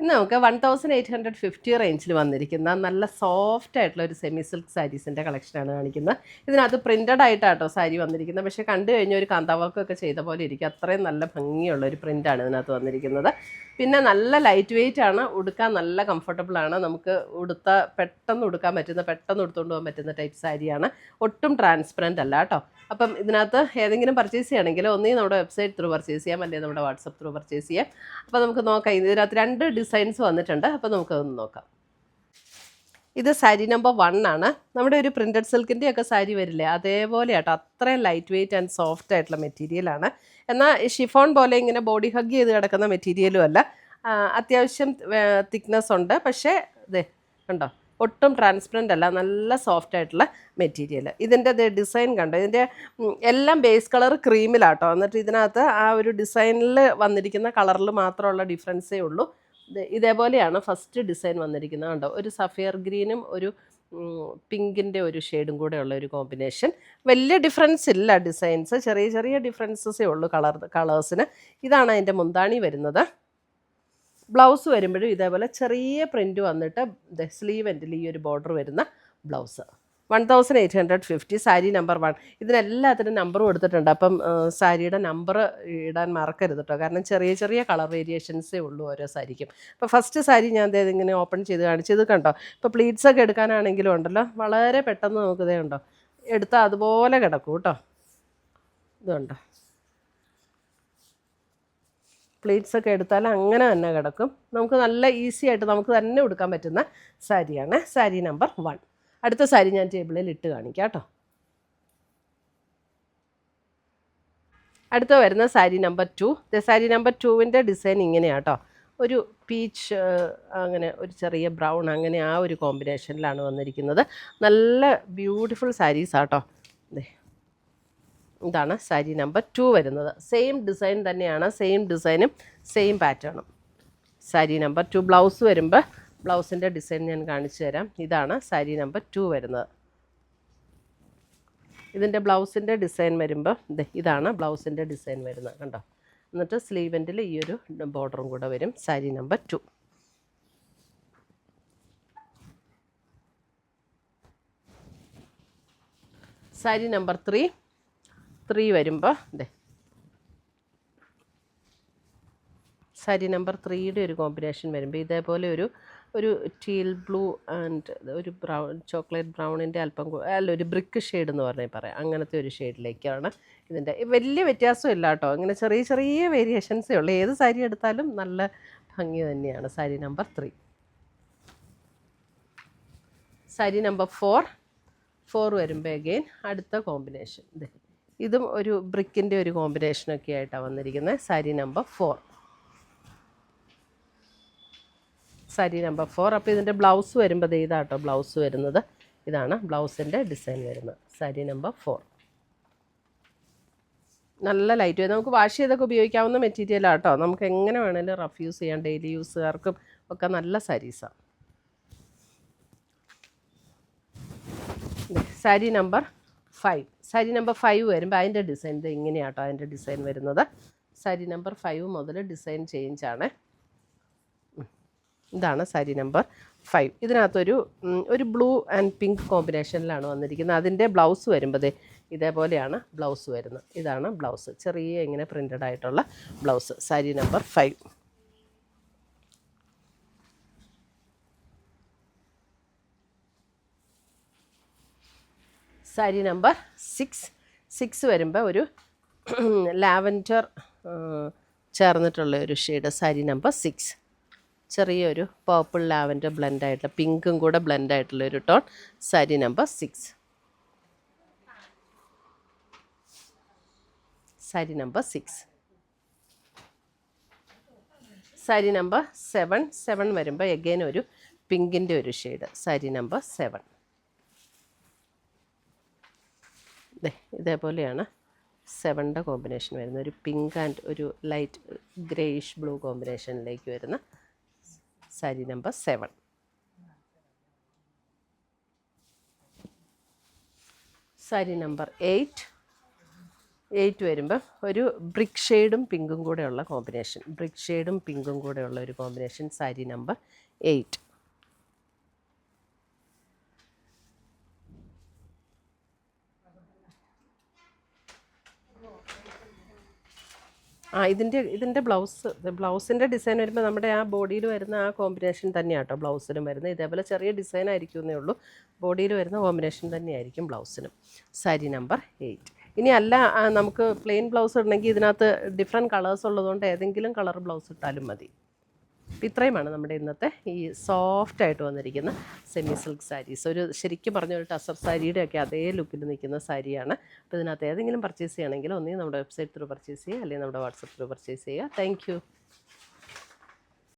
ഇന്ന് നമുക്ക് 1850 റേഞ്ചിൽ വന്നിരിക്കുന്ന നല്ല സോഫ്റ്റ് ആയിട്ടുള്ള ഒരു സെമി സിൽക്ക് സാരീസിൻ്റെ കളക്ഷനാണ് കാണിക്കുന്നത്. ഇതിനകത്ത് പ്രിൻറ്റഡ് ആയിട്ടാട്ടോ സാരി വന്നിരിക്കുന്നത്. പക്ഷേ കണ്ടു കഴിഞ്ഞാൽ ഒരു കാന്താവർക്കൊക്കെ ചെയ്ത പോലെ ഇരിക്കും. അത്രയും നല്ല ഭംഗിയുള്ള ഒരു പ്രിൻ്റാണ് ഇതിനകത്ത് വന്നിരിക്കുന്നത്. പിന്നെ നല്ല ലൈറ്റ് വെയിറ്റ് ആണ്, ഉടുക്കാൻ നല്ല കംഫർട്ടബിൾ ആണ്. നമുക്ക് പെട്ടെന്ന് ഉടുക്കാൻ പറ്റുന്ന, പെട്ടെന്ന് ഉടുത്തുകൊണ്ട് പോകാൻ പറ്റുന്ന ടൈപ്പ് സാരിയാണ്. ഒട്ടും ട്രാൻസ്പെറൻറ്റ് അല്ല കേട്ടോ. അപ്പം ഇതിനകത്ത് ഏതെങ്കിലും പർച്ചേസ് ചെയ്യണമെങ്കിൽ ഒന്നീ നമ്മുടെ വെബ്സൈറ്റ് ത്രൂ പർച്ചേസ് ചെയ്യാം, അല്ലെങ്കിൽ നമ്മുടെ വാട്സപ്പ് ത്രൂ പർച്ചേസ് ചെയ്യാം. അപ്പോൾ നമുക്ക് നോക്കാം. ഇതിനകത്ത് 2 ഡിസൈൻസ് വന്നിട്ടുണ്ട്. അപ്പോൾ നമുക്കതൊന്ന് നോക്കാം. ഇത് സാരി നമ്പർ 1 ആണ്. നമ്മുടെ ഒരു പ്രിൻറ്റഡ് സിൽക്കിൻ്റെയൊക്കെ സാരി വരില്ലേ, അതേപോലെ ആട്ടോ. അത്രയും ലൈറ്റ് വെയിറ്റ് ആൻഡ് സോഫ്റ്റ് ആയിട്ടുള്ള മെറ്റീരിയലാണ്. എന്നാൽ ഷിഫോൺ പോലെ ഇങ്ങനെ ബോഡി ഹഗ് ചെയ്ത് കിടക്കുന്ന മെറ്റീരിയലും അല്ല. അത്യാവശ്യം തിക്നെസ് ഉണ്ട്. പക്ഷേ ഇതേ കണ്ടോ, ഒട്ടും ട്രാൻസ്പെറൻ്റ് അല്ല, നല്ല സോഫ്റ്റ് ആയിട്ടുള്ള മെറ്റീരിയൽ. ഇതിൻ്റെ ഡിസൈൻ കണ്ടോ, ഇതിൻ്റെ എല്ലാം ബേസ് കളർ ക്രീമിലാട്ടോ. എന്നിട്ട് ഇതിനകത്ത് ആ ഒരു ഡിസൈനിൽ വന്നിരിക്കുന്ന കളറിൽ മാത്രമുള്ള ഡിഫറൻസേ ഉള്ളൂ. ഇതേപോലെയാണ് ഫസ്റ്റ് ഡിസൈൻ വന്നിരിക്കുന്നത്. കണ്ടോ, ഒരു സഫിയർ ഗ്രീനും ഒരു പിങ്കിൻ്റെ ഒരു ഷെയ്ഡും കൂടെ ഉള്ള ഒരു കോമ്പിനേഷൻ. വലിയ ഡിഫറൻസ് ഇല്ല, ഡിസൈൻസ് ചെറിയ ചെറിയ ഡിഫറൻസസേ ഉള്ളൂ കളേഴ്സിന്. ഇതാണ് അതിൻ്റെ മുന്താണി വരുന്നത്. ബ്ലൗസ് വരുമ്പോഴും ഇതേപോലെ ചെറിയ പ്രിൻറ്റ് വന്നിട്ട് സ്ലീവ് എൻഡിൽ ഈ ഒരു ബോർഡർ വരുന്ന ബ്ലൗസ്. 1850 സാരി നമ്പർ 1. ഇതിനെല്ലാത്തിനും നമ്പർ കൊടുത്തിട്ടുണ്ട്. അപ്പം സാരിയുടെ നമ്പർ ഇടാൻ മറക്കരുത് കേട്ടോ. കാരണം ചെറിയ ചെറിയ കളർ വേരിയേഷൻസേ ഉള്ളൂ ഓരോ സാരിക്കും. ഇപ്പോൾ ഫസ്റ്റ് സാരി ഞാൻ ഇങ്ങനെ ഓപ്പൺ ചെയ്ത് കാണിച്ചത് കണ്ടോ. ഇപ്പോൾ പ്ലീറ്റ്സൊക്കെ എടുക്കാനാണെങ്കിലും ഉണ്ടല്ലോ, വളരെ പെട്ടെന്ന് നമുക്കിതേ ഉണ്ടോ എടുത്താൽ അതുപോലെ കിടക്കും കേട്ടോ. ഇതുണ്ടോ, പ്ലീറ്റ്സൊക്കെ എടുത്താൽ അങ്ങനെ തന്നെ കിടക്കും. നമുക്ക് നല്ല ഈസി ആയിട്ട് നമുക്ക് തന്നെ ഉടുക്കാൻ പറ്റുന്ന സാരിയാണ് സാരി നമ്പർ 1. അടുത്ത സാരി ഞാൻ ടേബിളിൽ ഇട്ട് കാണിക്കാം കേട്ടോ. അടുത്ത വരുന്ന സാരി നമ്പർ 2. സാരി നമ്പർ 2വിൻ്റെ ഡിസൈൻ ഇങ്ങനെയാണ് കേട്ടോ. ഒരു പീച്ച്, അങ്ങനെ ഒരു ചെറിയ ബ്രൗൺ, അങ്ങനെ ആ ഒരു കോമ്പിനേഷനിലാണ് വന്നിരിക്കുന്നത്. നല്ല ബ്യൂട്ടിഫുൾ സാരീസാട്ടോ. ഇതാണ് സാരി നമ്പർ 2 വരുന്നത്. സെയിം ഡിസൈൻ തന്നെയാണ്, സെയിം ഡിസൈനും സെയിം പാറ്റേണും. സാരി നമ്പർ 2. ബ്ലൗസ് വരുമ്പോൾ ബ്ലൗസിൻ്റെ ഡിസൈൻ ഞാൻ കാണിച്ചു തരാം. ഇതാണ് സാരി നമ്പർ 2 വരുന്നത്. ഇതിൻ്റെ ബ്ലൗസിൻ്റെ ഡിസൈൻ വരുമ്പോൾ ഇതാണ് ബ്ലൗസിൻ്റെ ഡിസൈൻ വരുന്നത് കണ്ടോ. എന്നിട്ട് സ്ലീവെൻറ്റിൽ ഈ ഒരു ബോർഡറും കൂടെ വരും. സാരി നമ്പർ 2. സാരി നമ്പർ 3 വരുമ്പോൾ സാരി നമ്പർ 3യുടെ ഒരു കോമ്പിനേഷൻ വരുമ്പോൾ ഇതേപോലെ ഒരു ടീൽ ബ്ലൂ ആൻഡ് ഒരു ബ്രൗൺ, ചോക്ലേറ്റ് ബ്രൗണിൻ്റെ ഒരു ബ്രിക്ക് ഷെയ്ഡ് എന്ന് പറയാം. അങ്ങനത്തെ ഒരു ഷെയ്ഡിലേക്കാണ് ഇതിൻ്റെ. വലിയ വ്യത്യാസമില്ല കേട്ടോ. ഇങ്ങനെ ചെറിയ ചെറിയ വേരിയേഷൻസേ ഉള്ളൂ. ഏത് സാരി എടുത്താലും നല്ല ഭംഗി തന്നെയാണ്. സാരി നമ്പർ 3. സാരി നമ്പർ 4 വരുമ്പോൾ അഗെയിൻ അടുത്ത കോമ്പിനേഷൻ. ഇതും ഒരു ബ്രിക്കിൻ്റെ ഒരു കോമ്പിനേഷനൊക്കെ ആയിട്ടാണ് വന്നിരിക്കുന്നത്. സാരി നമ്പർ 4. സാരി നമ്പർ 4. അപ്പോൾ ഇതിൻ്റെ ബ്ലൗസ് വരുമ്പോൾ ഇതാട്ടോ ബ്ലൗസ് വരുന്നത്. ഇതാണ് ബ്ലൗസിൻ്റെ ഡിസൈൻ വരുന്നത്. സാരി നമ്പർ 4. നല്ല ലൈറ്റ് വെയിറ്റ്, നമുക്ക് വാഷ് ചെയ്തൊക്കെ ഉപയോഗിക്കാവുന്ന മെറ്റീരിയലാണ് കേട്ടോ. നമുക്ക് എങ്ങനെ വേണമെങ്കിലും റഫ് യൂസ് ചെയ്യാം, ഡെയിലി യൂസുകാർക്കും ഒക്കെ നല്ല സാരീസാണ്. സാരി നമ്പർ 5. സാരി നമ്പർ 5 വരുമ്പോൾ അതിൻ്റെ ഡിസൈൻ ഇങ്ങനെയാട്ടോ അതിൻ്റെ ഡിസൈൻ വരുന്നത്. സാരി നമ്പർ 5 മുതൽ ഡിസൈൻ ചേഞ്ചാണ്. ഇതാണ് സാരി നമ്പർ 5. ഇതിനകത്തൊരു ബ്ലൂ ആൻഡ് പിങ്ക് കോമ്പിനേഷനിലാണ് വന്നിരിക്കുന്നത്. അതിൻ്റെ ബ്ലൗസ് വരുമ്പോൾ ഇതേപോലെയാണ് ബ്ലൗസ് വരുന്നത്. ഇതാണ് ബ്ലൗസ്, ചെറിയ ഇങ്ങനെ പ്രിൻ്റഡ് ആയിട്ടുള്ള blouse. Sari number 5. Sari number 6 വരുമ്പോൾ ഒരു ലാവൻഡർ ചേർന്നിട്ടുള്ള ഒരു ഷെയ്ഡ്. സാരി നമ്പർ 6. ചെറിയൊരു പർപ്പിൾ ലാവൻഡർ ബ്ലെൻഡായിട്ടുള്ള, പിങ്കും കൂടെ ബ്ലെൻഡായിട്ടുള്ള ഒരു tone. Sari number 6. Sari number 6. Sari number 7 വരുമ്പോൾ എഗെയിൻ ഒരു പിങ്കിൻ്റെ ഒരു ഷെയ്ഡ്. സാരി നമ്പർ 7. ഇതേപോലെയാണ് 7ൻ്റെ കോമ്പിനേഷൻ വരുന്നത്. ഒരു പിങ്ക് ആൻഡ് ഒരു ലൈറ്റ് ഗ്രേയിഷ് ബ്ലൂ കോമ്പിനേഷനിലേക്ക് വരുന്ന സാരി നമ്പർ 7. സാരി നമ്പർ 8. 8 വരുമ്പം ഒരു ബ്രിക്ക് ഷെയ്ഡും പിങ്കും കൂടെയുള്ള കോമ്പിനേഷൻ, ബ്രിക്ക് ഷെയ്ഡും പിങ്കും കൂടെയുള്ള ഒരു കോമ്പിനേഷൻ, സാരി നമ്പർ 8. ഇതിൻ്റെ ബ്ലൗസിൻ്റെ ഡിസൈൻ വരുമ്പോൾ നമ്മുടെ ആ ബോഡിയിൽ വരുന്ന ആ കോമ്പിനേഷൻ തന്നെയാണ് കേട്ടോ ബ്ലൗസിനും വരുന്നത്. ഇതേപോലെ ചെറിയ ഡിസൈൻ ആയിരിക്കുമെന്നേ ഉള്ളൂ, ബോഡിയിൽ വരുന്ന കോമ്പിനേഷൻ തന്നെയായിരിക്കും ബ്ലൗസിനും. സാരി നമ്പർ 8. ഇനി അല്ല നമുക്ക് പ്ലെയിൻ ബ്ലൗസ് ഇടണമെങ്കിൽ ഇതിനകത്ത് ഡിഫറെൻറ്റ് കളേഴ്സ് ഉള്ളതുകൊണ്ട് ഏതെങ്കിലും കളർ ബ്ലൗസ് ഇട്ടാലും മതി. ഇത്രയുമാണ് നമ്മുടെ ഇന്നത്തെ ഈ സോഫ്റ്റ് ആയിട്ട് വന്നിരിക്കുന്ന സെമി സിൽക്ക് സാരീസ്. ഒരു ശരിക്കും പറഞ്ഞ ഒരു ടസർ സാരിയുടെ ഒക്കെ അതേ ലുക്കിൽ നിൽക്കുന്ന സാരിയാണ്. അപ്പോൾ ഇതിനകത്ത് ഏതെങ്കിലും പർച്ചേസ് ചെയ്യണമെങ്കിൽ ഒന്നുകിൽ നമ്മുടെ വെബ്സൈറ്റ് ത്രൂ പർച്ചേസ് ചെയ്യുക, അല്ലെങ്കിൽ നമ്മുടെ വാട്സപ്പ് ത്രൂ പർച്ചേസ് ചെയ്യുക. താങ്ക്